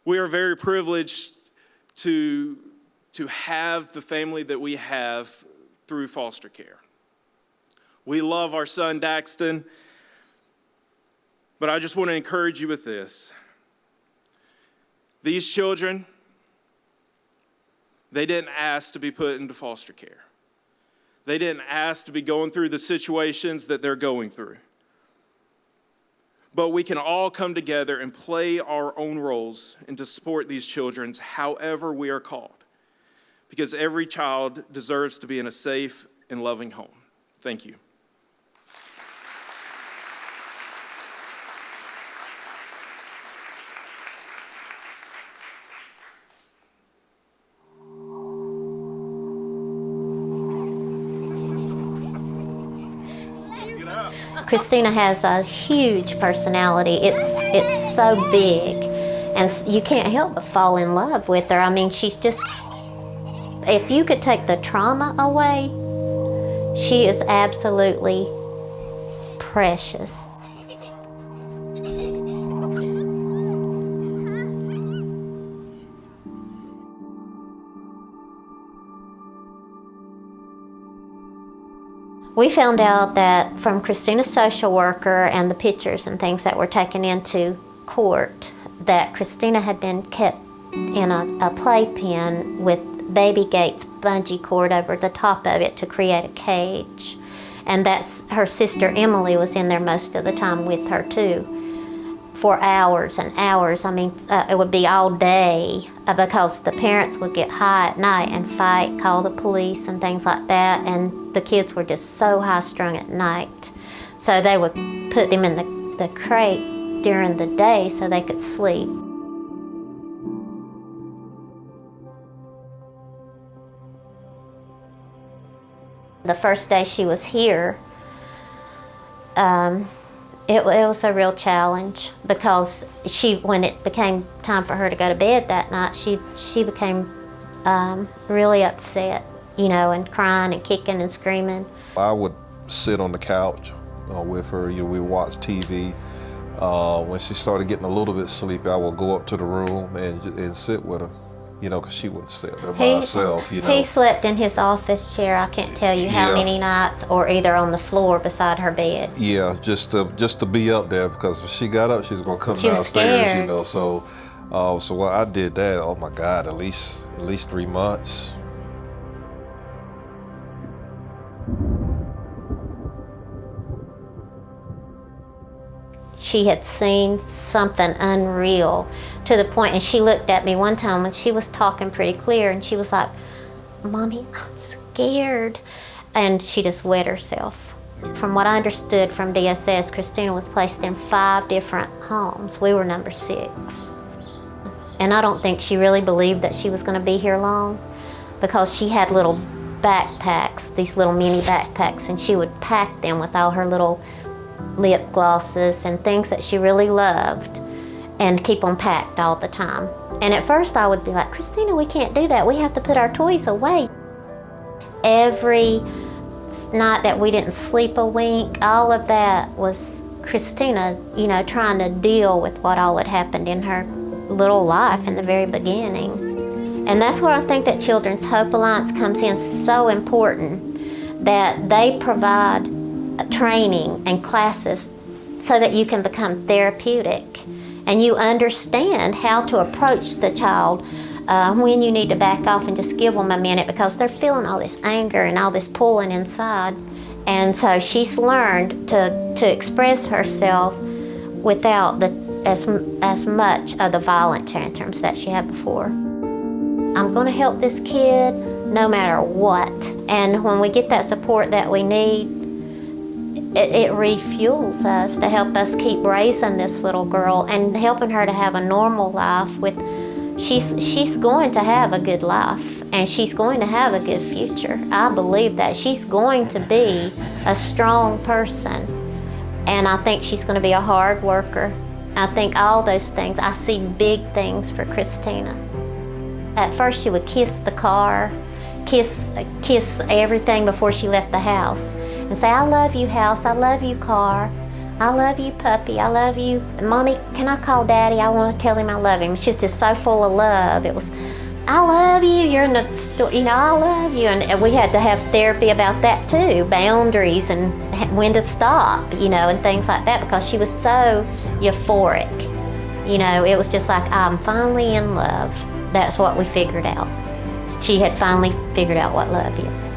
We are very privileged to have the family that we have through foster care. We love our son Daxton, but I just want to encourage you with this. These children, they didn't ask to be put into foster care. They didn't ask to be going through the situations that they're going through. But we can all come together and play our own roles and to support these children however we are called. Because every child deserves to be in a safe and loving home. Thank you. Christina has a huge personality. It's so big, and you can't help but fall in love with her. I mean, she's just, if you could take the trauma away, she is absolutely precious. We found out that from Christina's social worker and the pictures and things that were taken into court that Christina had been kept in a playpen with baby gates bungee cord over the top of it to create a cage. And that's her sister Emily was in there most of the time with her too, for hours and hours. I mean, it would be all day because the parents would get high at night and fight, call the police and things like that. And the kids were just so high strung at night. So they would put them in the crate during the day so they could sleep. The first day she was here, it was a real challenge because when it became time for her to go to bed that night, she became really upset, you know, and crying and kicking and screaming. I would sit on the couch with her. You know, we would watch TV. When she started getting a little bit sleepy, I would go up to the room and sit with her. You know, because she wouldn't sit there by herself, you know. He slept in his office chair, I can't tell you how many nights, or either on the floor beside her bed. Yeah, just to be up there, because if she got up, she was going to come She was downstairs, scared. you know. So when I did that, oh my God, at least 3 months. she had seen something unreal, to the point, and she looked at me one time when she was talking pretty clear, and she was like, "Mommy, I'm scared." And she just wet herself. From what I understood from DSS, Christina was placed in 5 different homes. We were number 6. And I don't think she really believed that she was going to be here long, because she had little backpacks, these little mini backpacks, and she would pack them with all her little lip glosses and things that she really loved, and keep them packed all the time. And at first I would be like, "Christina, we can't do that. We have to put our toys away." Every night that we didn't sleep a wink, all of that was Christina, you know, trying to deal with what all had happened in her little life in the very beginning. And that's where I think that Children's Hope Alliance comes in so important, that they provide training and classes so that you can become therapeutic and you understand how to approach the child when you need to back off and just give them a minute, because they're feeling all this anger and all this pulling inside. And so she's learned to express herself without as much of the violent tantrums that she had before. I'm going to help this kid no matter what. And when we get that support that we need, it refuels us to help us keep raising this little girl and helping her to have a normal life. She's going to have a good life, and she's going to have a good future. I believe that she's going to be a strong person, and I think she's going to be a hard worker. I think all those things. I see big things for Christina. At first she would kiss the car, kiss everything before she left the house, and say, "I love you, house. I love you, car. I love you, puppy. I love you. Mommy, can I call Daddy? I want to tell him I love him." She's just so full of love. It was, "I love you. You're in the store. You know, I love you." And we had to have therapy about that too, boundaries and when to stop, you know, and things like that, because she was so euphoric. You know, it was just like, "I'm finally in love." That's what we figured out. She had finally figured out what love is,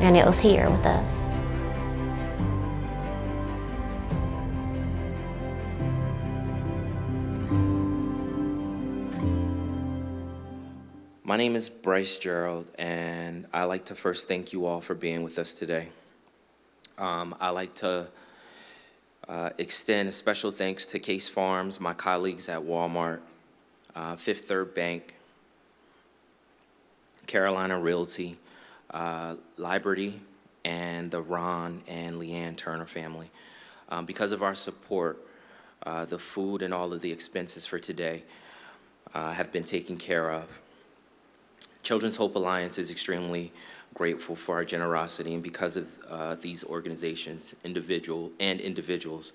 and it was here with us. My name is Bryce Gerald, and I'd like to first thank you all for being with us today. I'd like to extend a special thanks to Case Farms, my colleagues at Walmart, Fifth Third Bank, Carolina Realty, Liberty, and the Ron and Leanne Turner family. Because of our support, the food and all of the expenses for today have been taken care of. Children's Hope Alliance is extremely grateful for our generosity, and because of these organizations, individuals,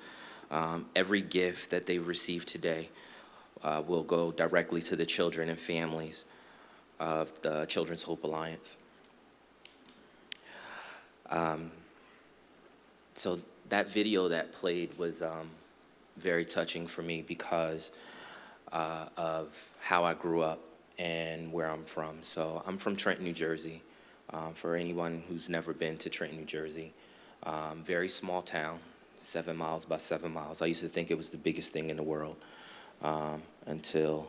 every gift that they've received today will go directly to the children and families of the Children's Hope Alliance. So that video that played was very touching for me because of how I grew up and where I'm from. So I'm from Trenton, New Jersey. For anyone who's never been to Trenton, New Jersey, very small town, 7 miles by 7 miles. I used to think it was the biggest thing in the world until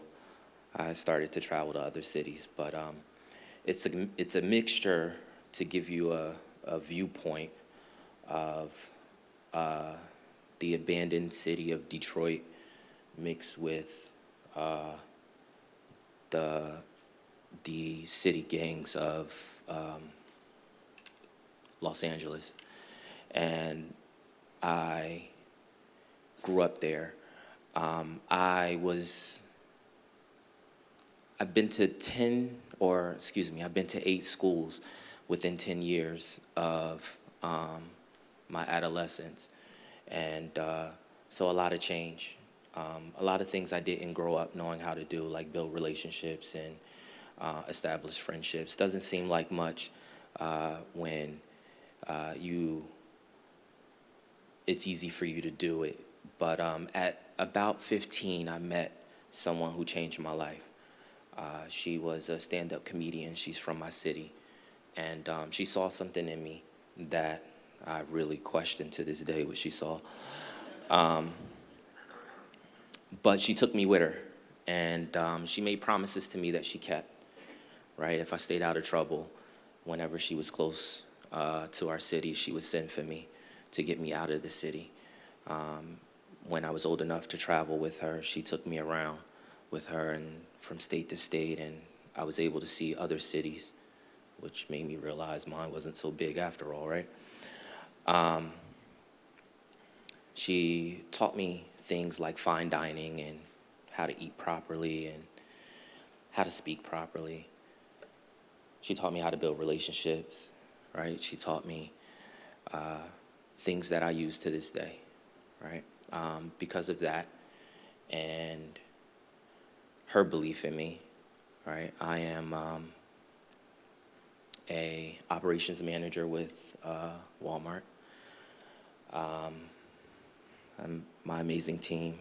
I started to travel to other cities. But it's a mixture to give you a viewpoint of the abandoned city of Detroit mixed with the city gangs of Los Angeles. And I grew up there. I've been to 8 schools within 10 years of my adolescence. And so a lot of change. A lot of things I didn't grow up knowing how to do, like build relationships and establish friendships. Doesn't seem like much when it's easy for you to do it. But at about 15, I met someone who changed my life. She was a stand-up comedian. She's from my city. And she saw something in me that I really question to this day what she saw. But she took me with her, and she made promises to me that she kept, right? If I stayed out of trouble, whenever she was close to our city, she would send for me to get me out of the city. When I was old enough to travel with her, she took me around with her and from state to state, and I was able to see other cities, which made me realize mine wasn't so big after all, right? She taught me things like fine dining and how to eat properly and how to speak properly. She taught me how to build relationships, right? She taught me things that I use to this day, right? Because of that and her belief in me, right? I am a operations manager with Walmart. My amazing team,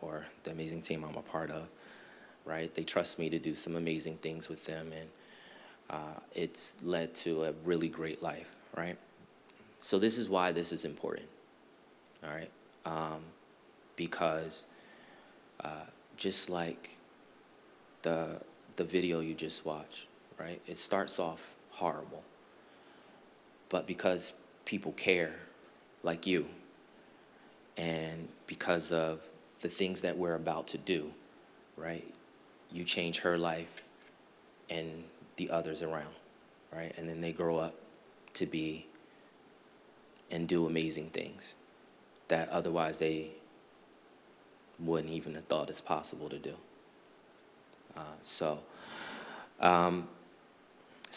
or the amazing team I'm a part of, right? They trust me to do some amazing things with them, and it's led to a really great life, right? So this is why this is important, all right? Because just like the video you just watched, right? It starts off horrible, but because people care, like you, and because of the things that we're about to do, right? You change her life and the others around, right? And then they grow up to be and do amazing things that otherwise they wouldn't even have thought is possible to do. So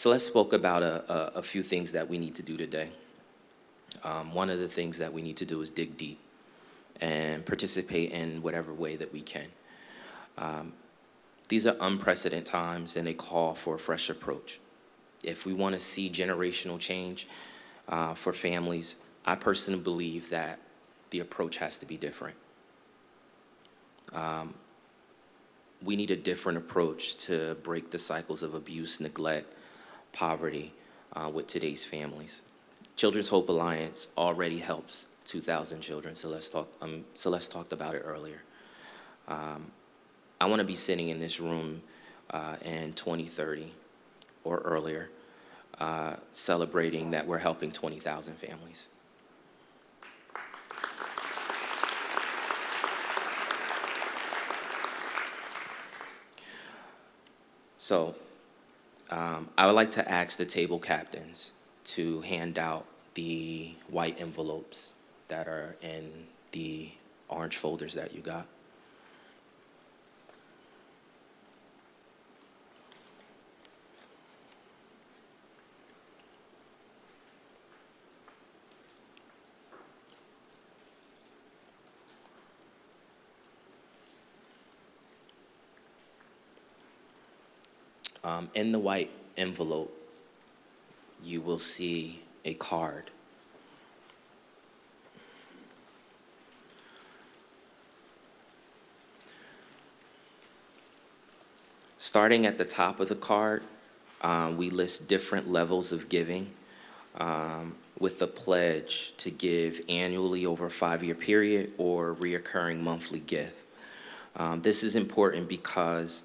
let's spoke about a few things that we need to do today. One of the things that we need to do is dig deep and participate in whatever way that we can. These are unprecedented times, and they call for a fresh approach. If we want to see generational change for families, I personally believe that the approach has to be different. We need a different approach to break the cycles of abuse, neglect, poverty with today's families. Children's Hope Alliance already helps 2,000 children. Celeste talked about it earlier. I want to be sitting in this room in 2030 or earlier, celebrating that we're helping 20,000 families. So I would like to ask the table captains to hand out the white envelopes that are in the orange folders that you got. In the white envelope, you will see a card. Starting at the top of the card, we list different levels of giving with the pledge to give annually over a 5-year period or reoccurring monthly gift. This is important because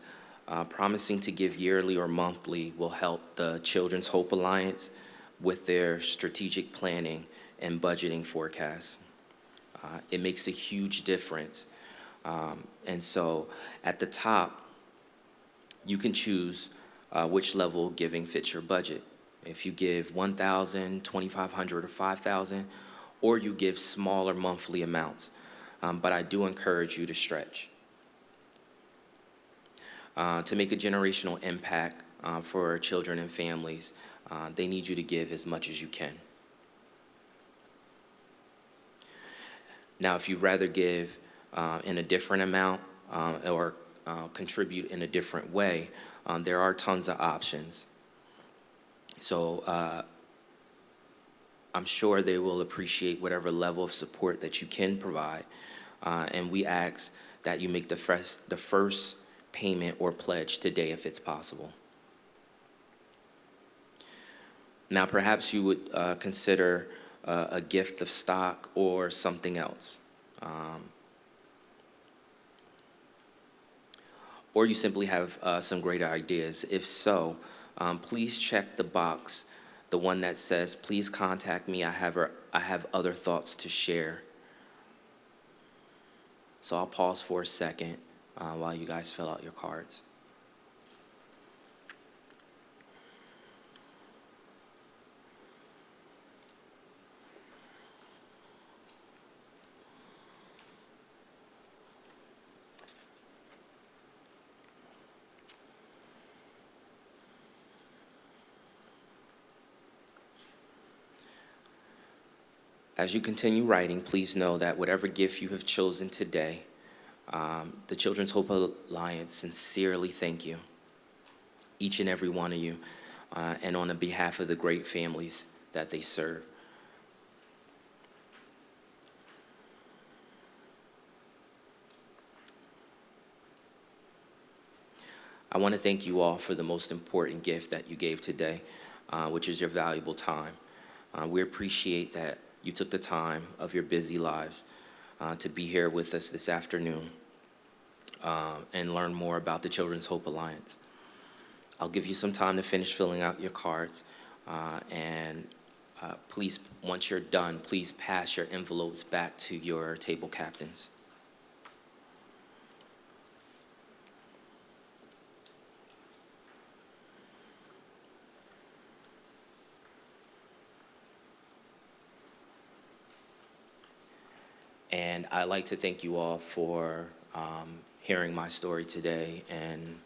promising to give yearly or monthly will help the Children's Hope Alliance with their strategic planning and budgeting forecasts. It makes a huge difference. And so at the top, you can choose which level of giving fits your budget. If you give $1,000, $2,500, or $5,000, or you give smaller monthly amounts. But I do encourage you to stretch. To make a generational impact for children and families, they need you to give as much as you can. Now, if you'd rather give in a different amount or contribute in a different way, there are tons of options. So I'm sure they will appreciate whatever level of support that you can provide. And we ask that you make the first payment or pledge today if it's possible. Now, perhaps you would consider a gift of stock, or something else. Or you simply have some great ideas. If so, please check the box, the one that says, please contact me, I have other thoughts to share. So I'll pause for a second while you guys fill out your cards. As you continue writing, please know that whatever gift you have chosen today, the Children's Hope Alliance sincerely thank you, each and every one of you, and on behalf of the great families that they serve. I want to thank you all for the most important gift that you gave today, which is your valuable time. We appreciate that you took the time of your busy lives to be here with us this afternoon and learn more about the Children's Hope Alliance. I'll give you some time to finish filling out your cards, and please, once you're done, please pass your envelopes back to your table captains. And I'd like to thank you all for hearing my story today, and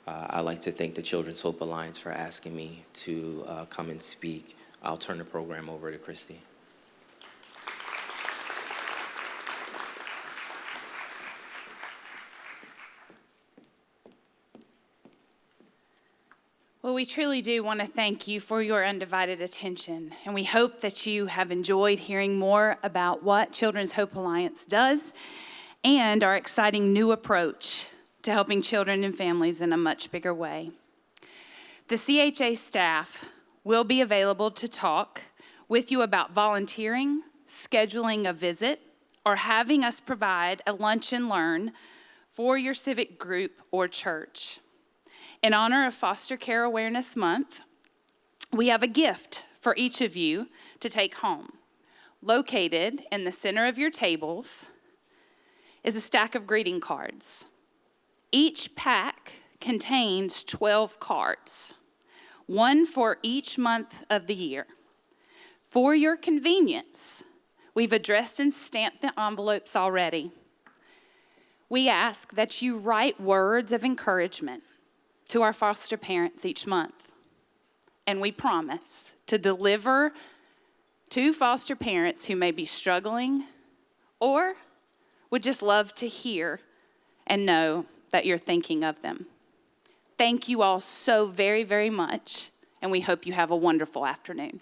I'd like to thank the Children's Hope Alliance for asking me to come and speak. I'll turn the program over to Christy. Well, we truly do want to thank you for your undivided attention, and we hope that you have enjoyed hearing more about what Children's Hope Alliance does and our exciting new approach to helping children and families in a much bigger way. The CHA staff will be available to talk with you about volunteering, scheduling a visit, or having us provide a lunch and learn for your civic group or church. In honor of Foster Care Awareness Month, we have a gift for each of you to take home. Located in the center of your tables is a stack of greeting cards. Each pack contains 12 cards, one for each month of the year. For your convenience, we've addressed and stamped the envelopes already. We ask that you write words of encouragement to our foster parents each month. And we promise to deliver to foster parents who may be struggling or would just love to hear and know that you're thinking of them. Thank you all so very, very much, and we hope you have a wonderful afternoon.